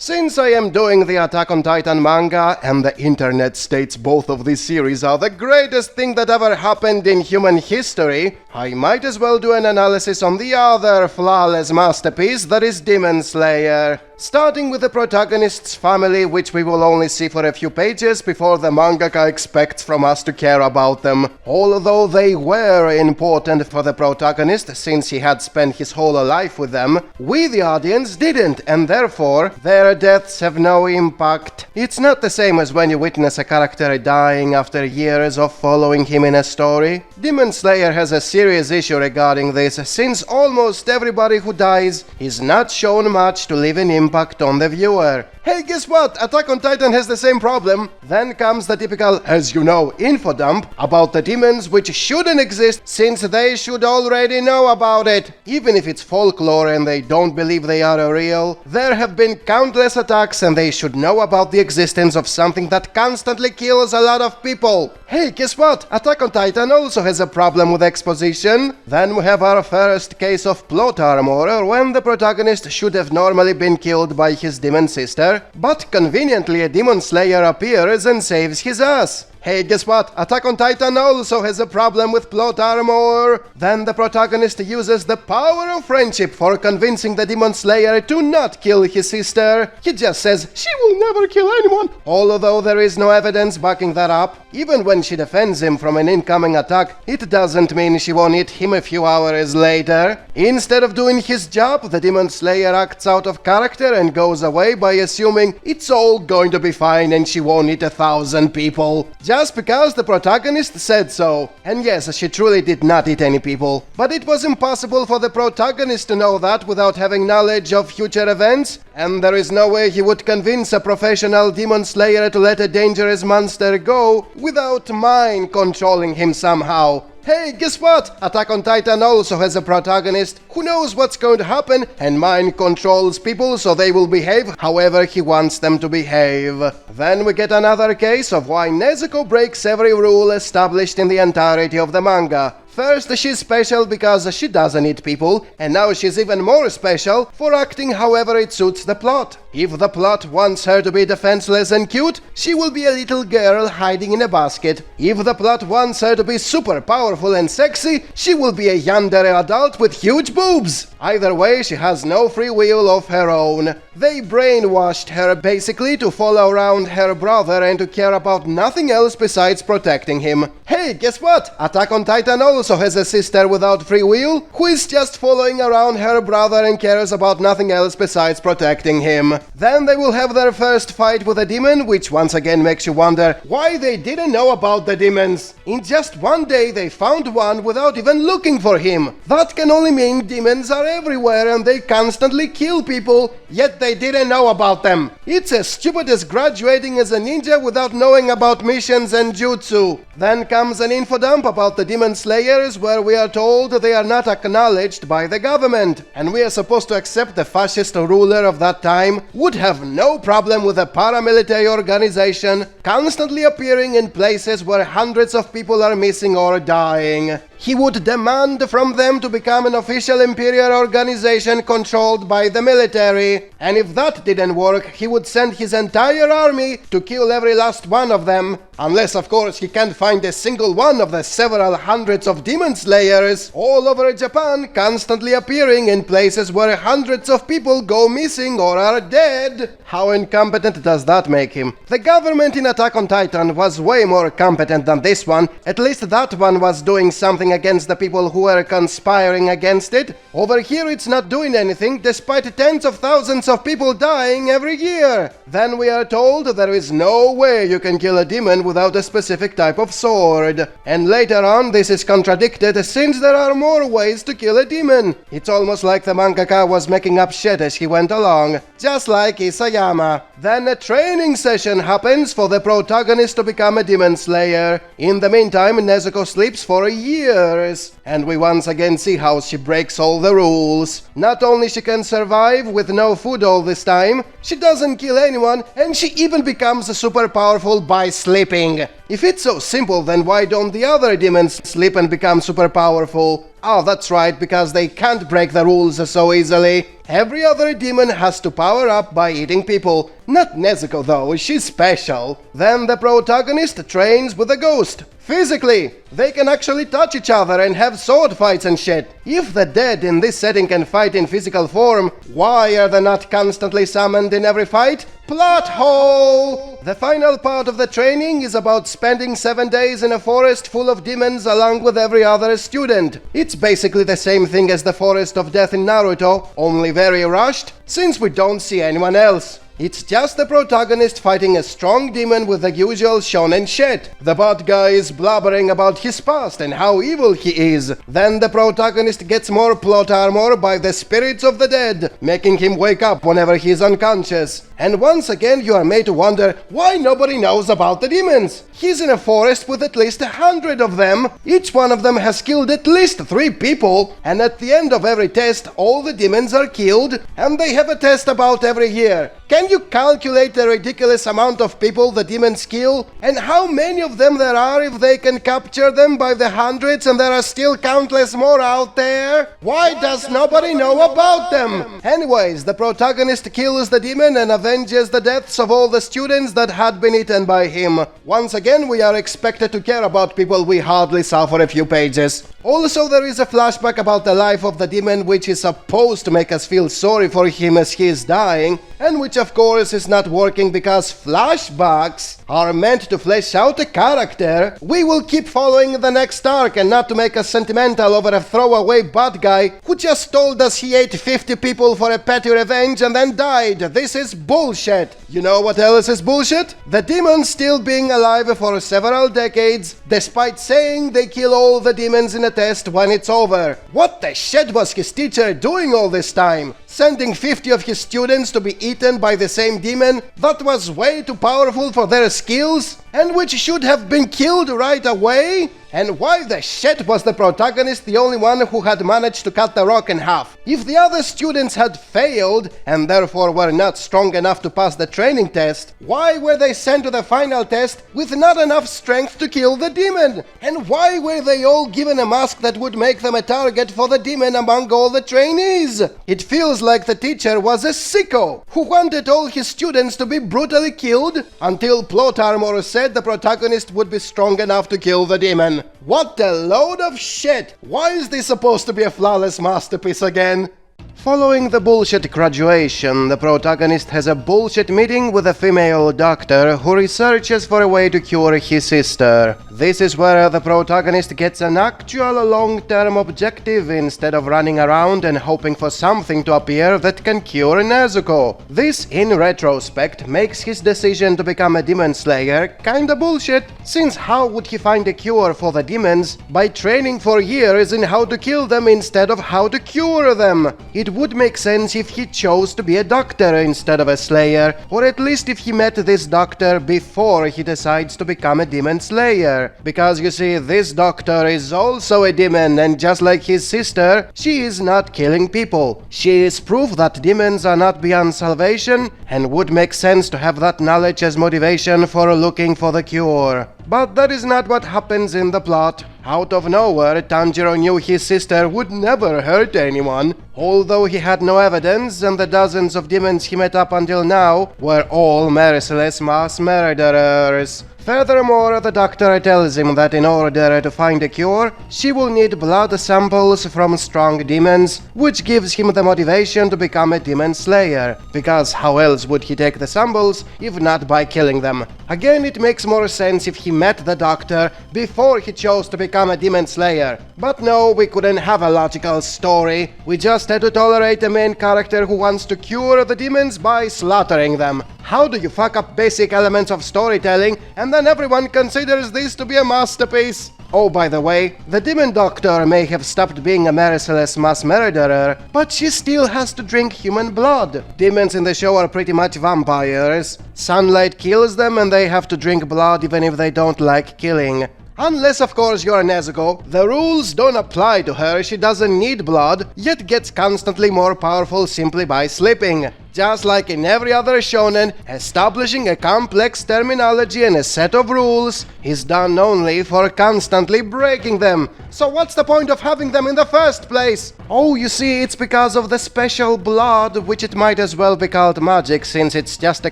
Since I am doing the Attack on Titan manga, and the internet states both of these series are the greatest thing that ever happened in human history, I might as well do an analysis on the other flawless masterpiece that is Demon Slayer. Starting with the protagonist's family, which we will only see for a few pages before the mangaka expects from us to care about them. Although they were important for the protagonist since he had spent his whole life with them, we the audience didn't, and therefore their deaths have no impact. It's not the same as when you witness a character dying after years of following him in a story. Demon Slayer has a serious issue regarding this, since almost everybody who dies is not shown much to leave an impact on the viewer. Hey, guess what? Attack on Titan has the same problem. Then comes the typical, as you know, info dump about the demons which shouldn't exist since they should already know about it. Even if it's folklore and they don't believe they are real, there have been countless attacks and they should know about the existence of something that constantly kills a lot of people. Hey, guess what? Attack on Titan also has a problem with exposition. Then we have our first case of plot armor when the protagonist should have normally been killed by his demon sister, but conveniently a demon slayer appears and saves his ass. Hey, guess what? Attack on Titan also has a problem with plot armor. Then the protagonist uses the power of friendship for convincing the demon slayer to not kill his sister. He just says she will never kill anyone, although there is no evidence backing that up. Even when she defends him from an incoming attack, it doesn't mean she won't hit him a few hours later. Instead of doing his job, the demon slayer acts out of character and goes away by assuming it's all going to be fine and she won't hit 1,000 people. Just because the protagonist said so. And yes, she truly did not hit any people. But it was impossible for the protagonist to know that without having knowledge of future events, and there is no way he would convince a professional demon slayer to let a dangerous monster go without mind controlling him somehow. Hey, guess what? Attack on Titan also has a protagonist who knows what's going to happen and mind controls people so they will behave however he wants them to behave. Then we get another case of why Nezuko breaks every rule established in the entirety of the manga. First, she's special because she doesn't eat people, and now she's even more special for acting however it suits the plot. If the plot wants her to be defenseless and cute, she will be a little girl hiding in a basket. If the plot wants her to be super powerful and sexy, she will be a yandere adult with huge boobs. Either way, she has no free will of her own. They brainwashed her basically to follow around her brother and to care about nothing else besides protecting him. Hey, guess what? Attack on Titan also has a sister without free will, who is just following around her brother and cares about nothing else besides protecting him. Then they will have their first fight with a demon, which once again makes you wonder why they didn't know about the demons. In just one day they found one without even looking for him. That can only mean demons are everywhere and they constantly kill people, yet they didn't know about them. It's as stupid as graduating as a ninja without knowing about missions and jutsu. Then comes an info dump about the demon slayers where we are told they are not acknowledged by the government, and we are supposed to accept the fascist ruler of that time would have no problem with a paramilitary organization constantly appearing in places where hundreds of people are missing or dying. He would demand from them to become an official imperial organization controlled by the military, and if that didn't work, he would send his entire army to kill every last one of them. Unless, of course, he can't find a single one of the several hundreds of demon slayers all over Japan constantly appearing in places where hundreds of people go missing or are dead. How incompetent does that make him? The government in Attack on Titan was way more competent than this one. At least that one was doing something against the people who were conspiring against it. Over here it's not doing anything despite tens of thousands of people dying every year. Then we are told there is no way you can kill a demon without a specific type of sword. And later on this is contradicted since there are more ways to kill a demon. It's almost like the mangaka was making up shit as he went along, just like Isayama. Then a training session happens for the protagonist to become a demon slayer. In the meantime, Nezuko sleeps for years, and we once again see how she breaks all the rules. Not only she can survive with no food all this time, she doesn't kill anyone, and she even becomes super powerful by sleeping. If it's so simple, then why don't the other demons sleep and become super powerful? Oh, that's right, because they can't break the rules so easily. Every other demon has to power up by eating people. Not Nezuko though, she's special. Then the protagonist trains with a ghost. Physically, they can actually touch each other and have sword fights and shit. If the dead in this setting can fight in physical form, why are they not constantly summoned in every fight? Plot hole! The final part of the training is about spending 7 days in a forest full of demons along with every other student. It's basically the same thing as the Forest of Death in Naruto, only very rushed, since we don't see anyone else. It's just the protagonist fighting a strong demon with the usual shonen shit. The bad guy is blubbering about his past and how evil he is. Then the protagonist gets more plot armor by the spirits of the dead, making him wake up whenever he's unconscious. And once again you are made to wonder why nobody knows about the demons. He's in a forest with at least 100 of them. Each one of them has killed at least 3 people. And at the end of every test, all the demons are killed. And they have a test about every year. Can you calculate the ridiculous amount of people the demons kill? And how many of them there are if they can capture them by the hundreds and there are still countless more out there? Why does nobody know about them? Anyways, the protagonist kills the demon and avenges the deaths of all the students that had been eaten by him. Once again, we are expected to care about people we hardly saw for a few pages. Also, there is a flashback about the life of the demon which is supposed to make us feel sorry for him as he is dying, and which of course is not working because flashbacks are meant to flesh out a character. We will keep following the next arc and not to make us sentimental over a throwaway bad guy who just told us he ate 50 people for a petty revenge and then died. This is bullshit. You know what else is bullshit? The demons still being alive for several decades, despite saying they kill all the demons in a test when it's over. What the shit was his teacher doing all this time? Sending 50 of his students to be eaten by the same demon that was way too powerful for their skills and which should have been killed right away? And why the shit was the protagonist the only one who had managed to cut the rock in half? If the other students had failed and therefore were not strong enough to pass the training test, why were they sent to the final test with not enough strength to kill the demon? And why were they all given a mask that would make them a target for the demon among all the trainees? It feels like the teacher was a sicko who wanted all his students to be brutally killed until plot armor said the protagonist would be strong enough to kill the demon. What a load of shit! Why is this supposed to be a flawless masterpiece again? Following the bullshit graduation, the protagonist has a bullshit meeting with a female doctor who researches for a way to cure his sister. This is where the protagonist gets an actual long-term objective instead of running around and hoping for something to appear that can cure Nezuko. This, in retrospect, makes his decision to become a demon slayer kinda bullshit, since how would he find a cure for the demons by training for years in how to kill them instead of how to cure them? It would make sense if he chose to be a doctor instead of a slayer, or at least if he met this doctor before he decides to become a demon slayer. Because you see, this doctor is also a demon, and just like his sister, she is not killing people. She is proof that demons are not beyond salvation, and would make sense to have that knowledge as motivation for looking for the cure. But that is not what happens in the plot. Out of nowhere, Tanjiro knew his sister would never hurt anyone, although he had no evidence and the dozens of demons he met up until now were all merciless mass murderers. Furthermore, the doctor tells him that in order to find a cure, she will need blood samples from strong demons, which gives him the motivation to become a demon slayer, because how else would he take the samples if not by killing them? Again, it makes more sense if he met the doctor before he chose to become a demon slayer. But no, we couldn't have a logical story. We just had to tolerate a main character who wants to cure the demons by slaughtering them. How do you fuck up basic elements of storytelling and then everyone considers this to be a masterpiece? Oh, by the way, the demon doctor may have stopped being a merciless mass murderer, but she still has to drink human blood. Demons in the show are pretty much vampires. Sunlight kills them and they have to drink blood even if they don't like killing. Unless, of course, you're Nezuko. The rules don't apply to her, she doesn't need blood, yet gets constantly more powerful simply by sleeping. Just like in every other shonen, establishing a complex terminology and a set of rules is done only for constantly breaking them. So what's the point of having them in the first place? Oh, you see, it's because of the special blood, which it might as well be called magic, since it's just a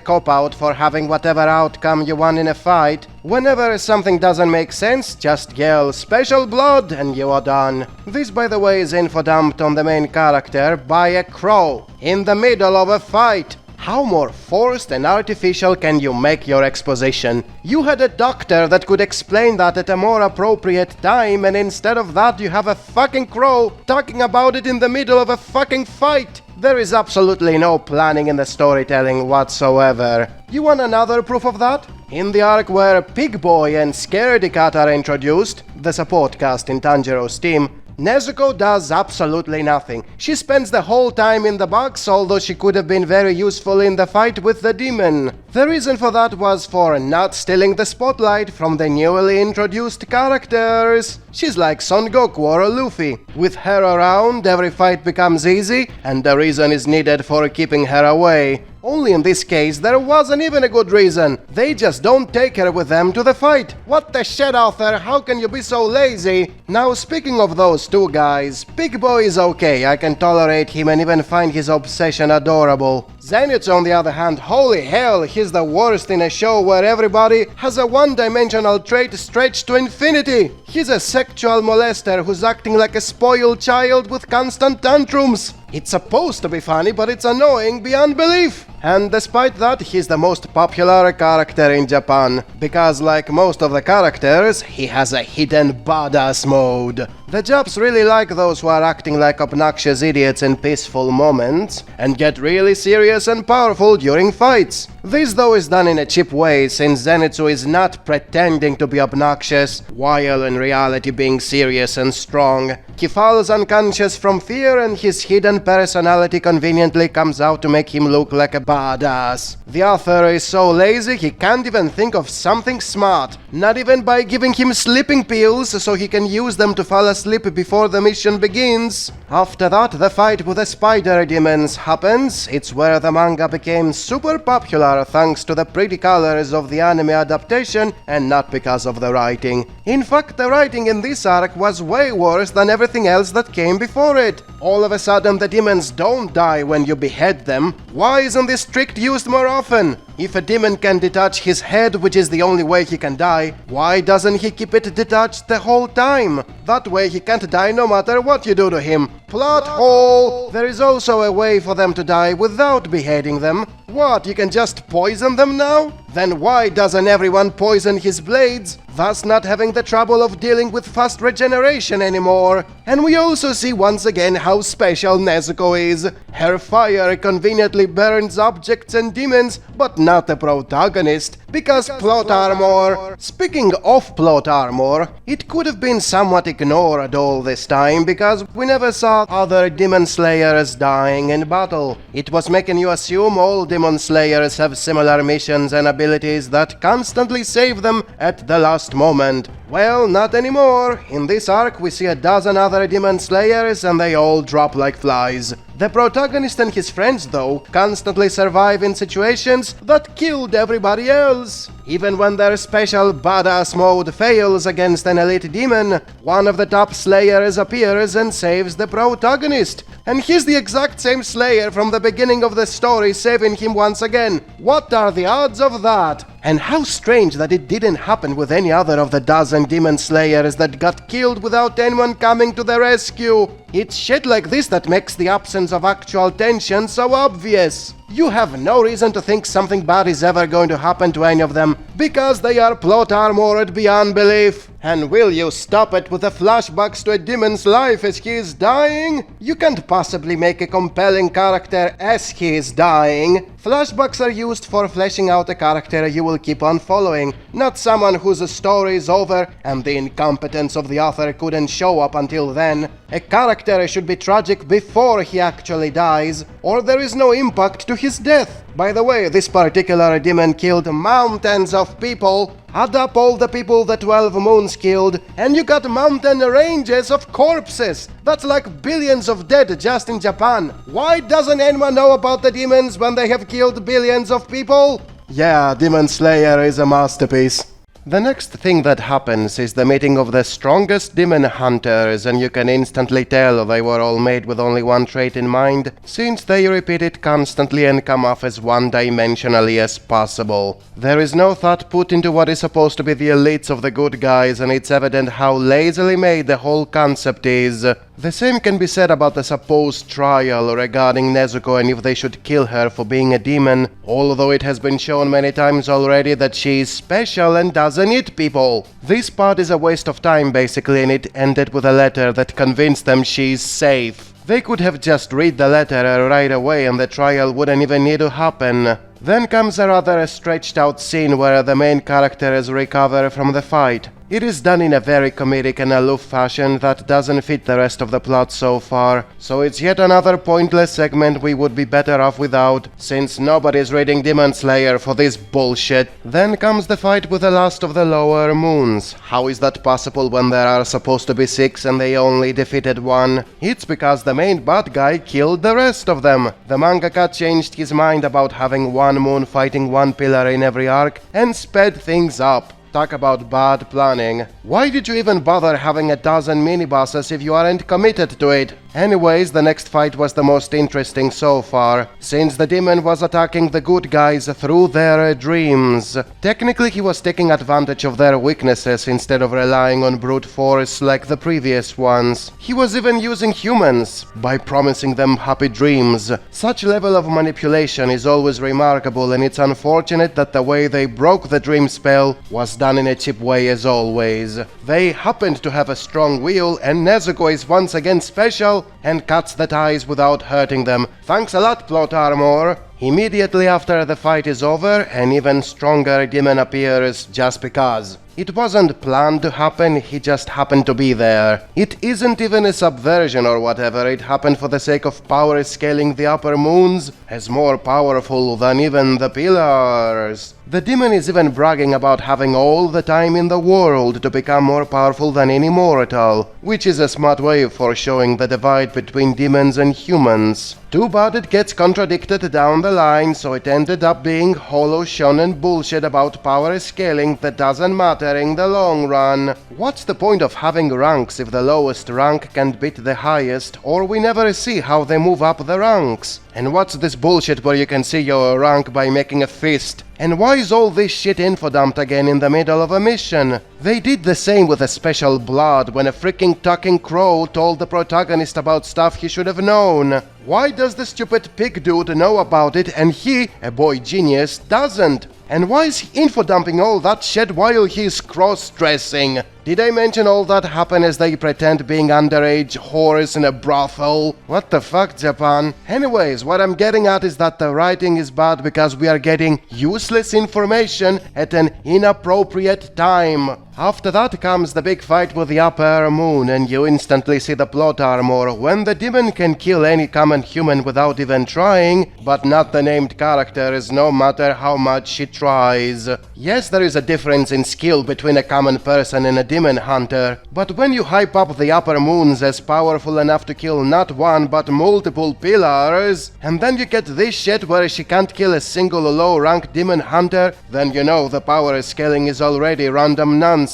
cop-out for having whatever outcome you want in a fight. Whenever something doesn't make sense, just yell special blood and you are done. This, by the way, is info dumped on the main character by a crow in the middle of a fight. How more forced and artificial can you make your exposition? You had a doctor that could explain that at a more appropriate time, and instead of that you have a fucking crow talking about it in the middle of a fucking fight. There is absolutely no planning in the storytelling whatsoever. You want another proof of that? In the arc where Pig Boy and Scaredy Cat are introduced, the support cast in Tanjiro's team, Nezuko does absolutely nothing. She spends the whole time in the box, although she could have been very useful in the fight with the demon. The reason for that was for not stealing the spotlight from the newly introduced characters. She's like Son Goku or Luffy. With her around, every fight becomes easy, and the reason is needed for keeping her away. Only in this case, there wasn't even a good reason. They just don't take her with them to the fight. What the shit, Arthur? How can you be so lazy? Now, speaking of those two guys, Pig Boy is okay. I can tolerate him and even find his obsession adorable. Zenitsu, on the other hand, holy hell, he's the worst in a show where everybody has a one-dimensional trait stretched to infinity. He's a sexual molester who's acting like a spoiled child with constant tantrums. It's supposed to be funny, but it's annoying beyond belief. And despite that, he's the most popular character in Japan, because like most of the characters, he has a hidden badass mode. The Japs really like those who are acting like obnoxious idiots in peaceful moments, and get really serious and powerful during fights. This though is done in a cheap way, since Zenitsu is not pretending to be obnoxious, while in reality being serious and strong. He falls unconscious from fear, and his hidden personality conveniently comes out to make him look like a badass. The author is so lazy he can't even think of something smart, not even by giving him sleeping pills so he can use them to fall asleep before the mission begins. After that, the fight with the spider demons happens. It's where the manga became super popular thanks to the pretty colors of the anime adaptation and not because of the writing. In fact, the writing in this arc was way worse than everything else that came before it. All of a sudden the demons don't die when you behead them. Why isn't this trick used more often? If a demon can detach his head, which is the only way he can die, why doesn't he keep it detached the whole time? That way he can't die no matter what you do to him. Plot hole! There is also a way for them to die without beheading them. What, you can just poison them now? Then why doesn't everyone poison his blades, thus not having the trouble of dealing with fast regeneration anymore? And we also see once again how special Nezuko is. Her fire conveniently burns objects and demons, but not the protagonist, because plot armor. Speaking of plot armor, it could have been somewhat ignored all this time, because we never saw other demon slayers dying in battle. It was making you assume all demon slayers have similar missions and abilities that constantly save them at the last moment. Well, not anymore. In this arc we see a dozen other demon slayers and they all drop like flies. The protagonist and his friends, though, constantly survive in situations that killed everybody else. Even when their special badass mode fails against an elite demon, one of the top slayers appears and saves the protagonist. And he's the exact same slayer from the beginning of the story, saving him once again. What are the odds of that? And how strange that it didn't happen with any other of the dozen demon slayers that got killed without anyone coming to the rescue. It's shit like this that makes the absence of actual tension so obvious. You have no reason to think something bad is ever going to happen to any of them, because they are plot armored beyond belief. And will you stop it with the flashbacks to a demon's life as he is dying? You can't possibly make a compelling character as he is dying. Flashbacks are used for fleshing out a character you will keep on following, not someone whose story is over and the incompetence of the author couldn't show up until then. A character should be tragic before he actually dies, or there is no impact to his death. By the way, this particular demon killed mountains of people. add up all the people the 12 moons killed, and you got mountain ranges of corpses. That's like billions of dead just in Japan. Why doesn't anyone know about the demons when they have killed billions of people? Yeah, Demon Slayer is a masterpiece. The next thing that happens is the meeting of the strongest demon hunters, and you can instantly tell they were all made with only one trait in mind, since they repeat it constantly and come off as one-dimensionally as possible. There is no thought put into what is supposed to be the elites of the good guys, and it's evident how lazily made the whole concept is. The same can be said about the supposed trial regarding Nezuko and if they should kill her for being a demon, although it has been shown many times already that she is special and doesn't eat people. This part is a waste of time basically, and it ended with a letter that convinced them she is safe. They could have just read the letter right away and the trial wouldn't even need to happen. Then comes a rather stretched out scene where the main characters recover from the fight. It is done in a very comedic and aloof fashion that doesn't fit the rest of the plot so far, so it's yet another pointless segment we would be better off without, since nobody's reading Demon Slayer for this bullshit. Then comes the fight with the last of the lower moons. How is that possible when there are supposed to be 6 and they only defeated 1? It's because the main bad guy killed the rest of them. The mangaka changed his mind about having one moon fighting one pillar in every arc and sped things up. Talk about bad planning. Why did you even bother having a dozen mini-bosses if you aren't committed to it? Anyways, the next fight was the most interesting so far, since the demon was attacking the good guys through their dreams. Technically, he was taking advantage of their weaknesses instead of relying on brute force like the previous ones. He was even using humans by promising them happy dreams. Such level of manipulation is always remarkable, and it's unfortunate that the way they broke the dream spell was done in a cheap way as always. They happened to have a strong will, and Nezuko is once again special and cuts the ties without hurting them. Thanks a lot, plot armor. Immediately after the fight is over, an even stronger demon appears just because. It wasn't planned to happen, he just happened to be there. It isn't even a subversion or whatever, it happened for the sake of power scaling the upper moons as more powerful than even the pillars. The demon is even bragging about having all the time in the world to become more powerful than any mortal, which is a smart way for showing the divide between demons and humans. Too bad it gets contradicted down the line, so it ended up being hollow shonen bullshit about power scaling that doesn't matter in the long run. What's the point of having ranks if the lowest rank can't beat the highest, or we never see how they move up the ranks? And what's this bullshit where you can see your rank by making a fist? And why is all this shit info dumped again in the middle of a mission? They did the same with a special blood when a freaking talking crow told the protagonist about stuff he should have known. Why does the stupid pig dude know about it and he, a boy genius, doesn't? And why is he info dumping all that shit while he's cross-dressing? Did I mention all that happened as they pretend being underage whores in a brothel? What the fuck, Japan? Anyways, what I'm getting at is that the writing is bad because we are getting useless information at an inappropriate time. After that comes the big fight with the upper moon, and you instantly see the plot armor when the demon can kill any common human without even trying, but not the named characters no matter how much she tries. Yes, there is a difference in skill between a common person and a demon hunter, but when you hype up the upper moons as powerful enough to kill not one but multiple pillars, and then you get this shit where she can't kill a single low-rank demon hunter, then you know the power scaling is already random nonsense.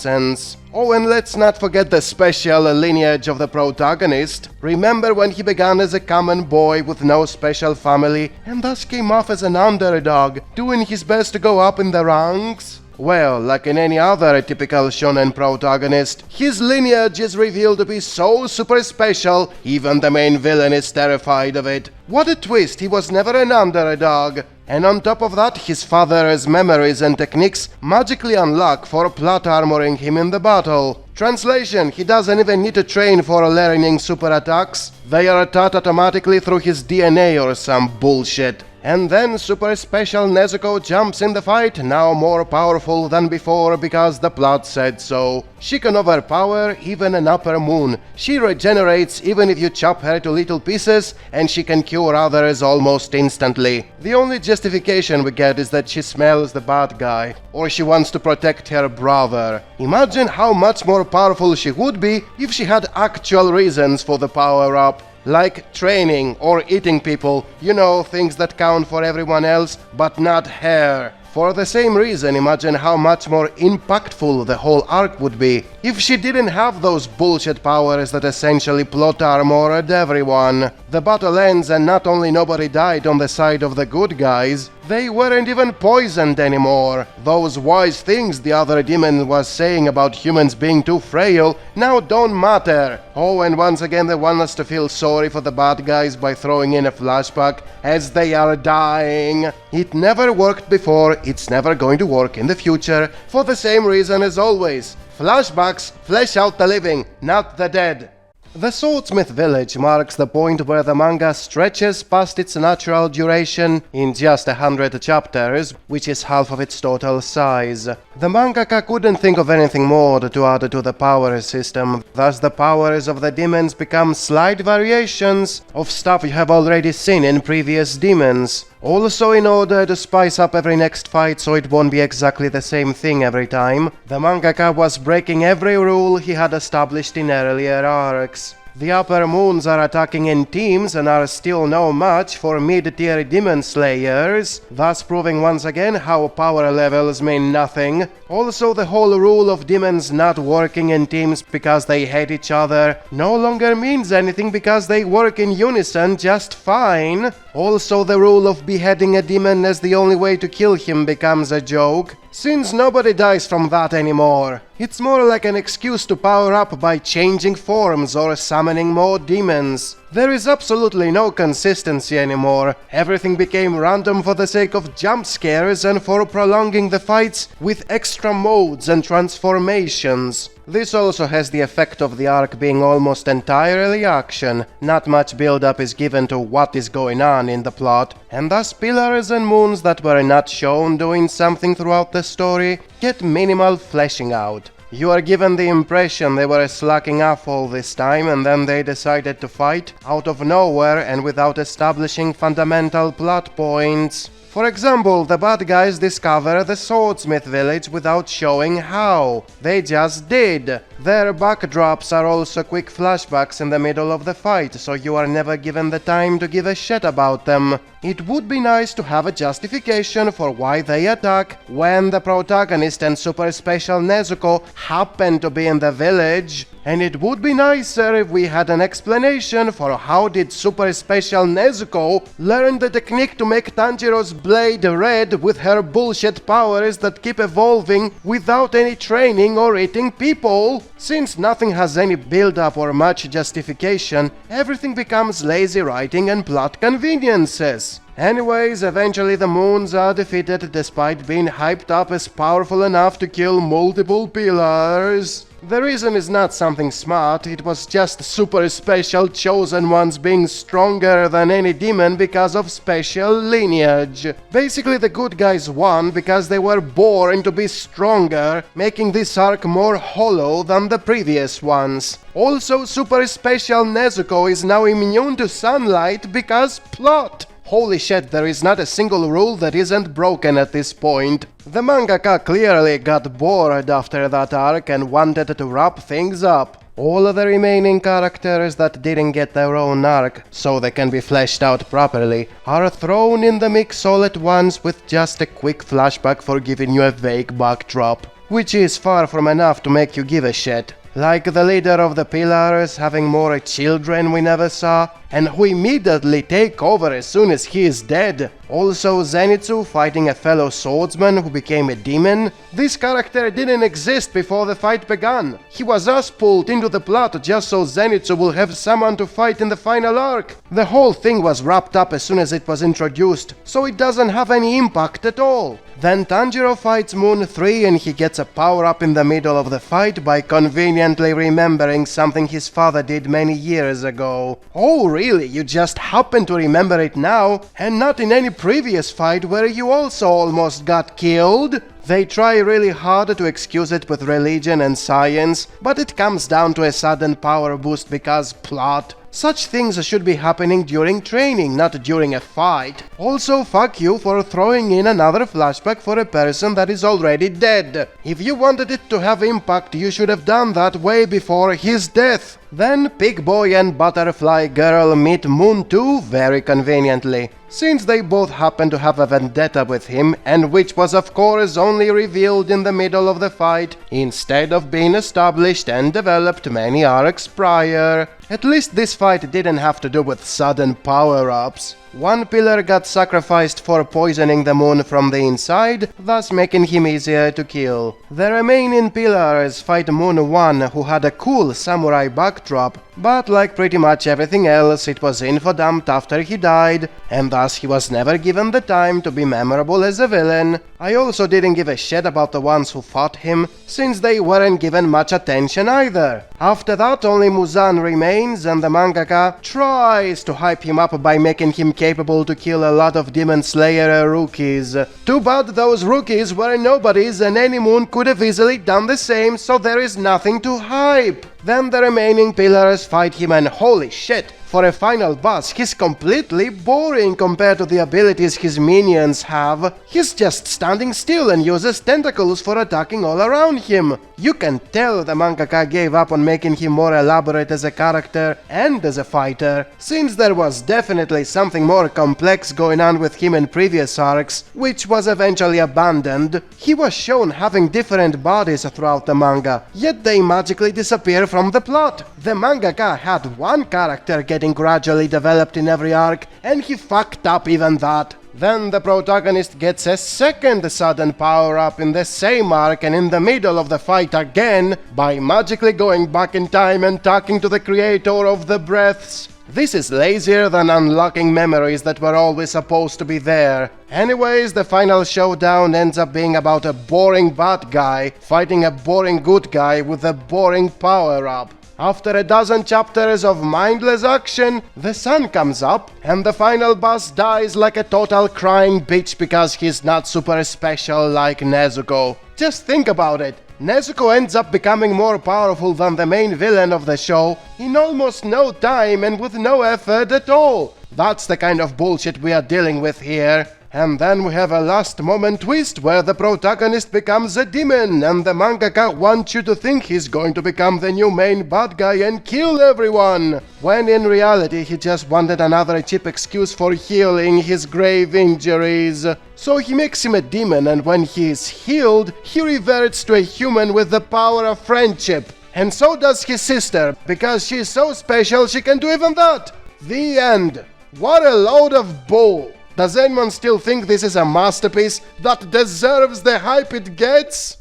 Oh, and let's not forget the special lineage of the protagonist. Remember when he began as a common boy with no special family, and thus came off as an underdog, doing his best to go up in the ranks? Well, like in any other typical shonen protagonist, his lineage is revealed to be so super special, even the main villain is terrified of it. What a twist, he was never an underdog. And on top of that, his father's memories and techniques magically unlock for plot armoring him in the battle. Translation, he doesn't even need to train for learning super attacks. They are taught automatically through his DNA or some bullshit. and then Super Special Nezuko jumps in the fight, now more powerful than before because the plot said so. She can overpower even an upper moon. She regenerates even if you chop her to little pieces, and she can cure others almost instantly. The only justification we get is that she smells the bad guy, or she wants to protect her brother. Imagine how much more powerful she would be if she had actual reasons for the power-up. Like training or eating people, you know, things that count for everyone else, but not her. For the same reason, imagine how much more impactful the whole arc would be if she didn't have those bullshit powers that essentially plot armored everyone. The battle ends and not only nobody died on the side of the good guys, they weren't even poisoned anymore. Those wise things the other demon was saying about humans being too frail now don't matter. Oh, and once again they want us to feel sorry for the bad guys by throwing in a flashback as they are dying. It never worked before, it's never going to work in the future, for the same reason as always. Flashbacks flesh out the living, not the dead. The Swordsmith Village marks the point where the manga stretches past its natural duration in just 100 chapters, which is half of its total size. The mangaka couldn't think of anything more to add to the power system, thus the powers of the demons become slight variations of stuff you have already seen in previous demons. Also, in order to spice up every next fight so it won't be exactly the same thing every time, the mangaka was breaking every rule he had established in earlier arcs. The upper moons are attacking in teams and are still no match for mid-tier demon slayers, thus proving once again how power levels mean nothing. Also, the whole rule of demons not working in teams because they hate each other no longer means anything because they work in unison just fine. Also, the rule of beheading a demon as the only way to kill him becomes a joke, since nobody dies from that anymore. It's more like an excuse to power up by changing forms or summoning more demons. There is absolutely no consistency anymore. Everything became random for the sake of jump scares and for prolonging the fights with extra modes and transformations. This also has the effect of the arc being almost entirely action. Not much build-up is given to what is going on in the plot, and thus pillars and moons that were not shown doing something throughout the story get minimal fleshing out. You are given the impression they were slacking off all this time and then they decided to fight out of nowhere and without establishing fundamental plot points. For example, the bad guys discover the Swordsmith Village without showing how. They just did. Their backdrops are also quick flashbacks in the middle of the fight, so you are never given the time to give a shit about them. It would be nice to have a justification for why they attack when the protagonist and Super Special Nezuko happen to be in the village. And it would be nicer if we had an explanation for how did Super Special Nezuko learn the technique to make Tanjiro's blade red with her bullshit powers that keep evolving without any training or eating people. Since nothing has any build-up or much justification, everything becomes lazy writing and plot conveniences. Anyways, eventually the moons are defeated despite being hyped up as powerful enough to kill multiple pillars. The reason is not something smart, it was just super special chosen ones being stronger than any demon because of special lineage. Basically the good guys won because they were born to be stronger, making this arc more hollow than the previous ones. Also, Super Special Nezuko is now immune to sunlight because plot! Holy shit, there is not a single rule that isn't broken at this point. The mangaka clearly got bored after that arc and wanted to wrap things up. All of the remaining characters that didn't get their own arc, so they can be fleshed out properly, are thrown in the mix all at once with just a quick flashback for giving you a vague backdrop, which is far from enough to make you give a shit. Like the leader of the pillars having more children we never saw, and who immediately take over as soon as he is dead. Also Zenitsu fighting a fellow swordsman who became a demon. This character didn't exist before the fight began. He was pulled into the plot just so Zenitsu will have someone to fight in the final arc. The whole thing was wrapped up as soon as it was introduced, so it doesn't have any impact at all. Then Tanjiro fights Moon 3 and he gets a power-up in the middle of the fight by conveniently remembering something his father did many years ago. Oh really, you just happen to remember it now, and not in any previous fight where you also almost got killed? They try really hard to excuse it with religion and science, but it comes down to a sudden power boost because plot. Such things should be happening during training, not during a fight. Also, fuck you for throwing in another flashback for a person that is already dead. If you wanted it to have impact, you should have done that way before his death. Then Pig Boy and Butterfly Girl meet Moon 2 very conveniently, since they both happen to have a vendetta with him, and which was of course only revealed in the middle of the fight, instead of being established and developed many arcs prior. At least this fight didn't have to do with sudden power-ups. One pillar got sacrificed for poisoning the moon from the inside, thus making him easier to kill. The remaining pillars fight Moon 1, who had a cool samurai backdrop, but like pretty much everything else, it was info-dumped after he died, and thus he was never given the time to be memorable as a villain. I also didn't give a shit about the ones who fought him, since they weren't given much attention either. After that, only Muzan remains, and the mangaka tries to hype him up by making him capable to kill a lot of Demon Slayer rookies. Too bad those rookies were nobodies and any moon could have easily done the same, so there is nothing to hype. Then the remaining pillars fight him, and holy shit, for a final boss, he's completely boring compared to the abilities his minions have. He's just standing still and uses tentacles for attacking all around him. You can tell the mangaka gave up on making him more elaborate as a character and as a fighter, since there was definitely something more complex going on with him in previous arcs, which was eventually abandoned. He was shown having different bodies throughout the manga, yet they magically disappear from the plot. The mangaka had one character getting gradually developed in every arc, and he fucked up even that. Then the protagonist gets a second sudden power-up in the same arc and in the middle of the fight again, by magically going back in time and talking to the creator of the breaths. This is lazier than unlocking memories that were always supposed to be there. Anyways, the final showdown ends up being about a boring bad guy fighting a boring good guy with a boring power-up. After a dozen chapters of mindless action, the sun comes up, and the final boss dies like a total crying bitch because he's not super special like Nezuko. Just think about it. Nezuko ends up becoming more powerful than the main villain of the show in almost no time and with no effort at all. That's the kind of bullshit we are dealing with here. And then we have a last moment twist where the protagonist becomes a demon and the mangaka wants you to think he's going to become the new main bad guy and kill everyone, when in reality he just wanted another cheap excuse for healing his grave injuries. So he makes him a demon, and when he is healed, he reverts to a human with the power of friendship. And so does his sister, because she's so special she can do even that. The end. What a load of bull. Does anyone still think this is a masterpiece that deserves the hype it gets?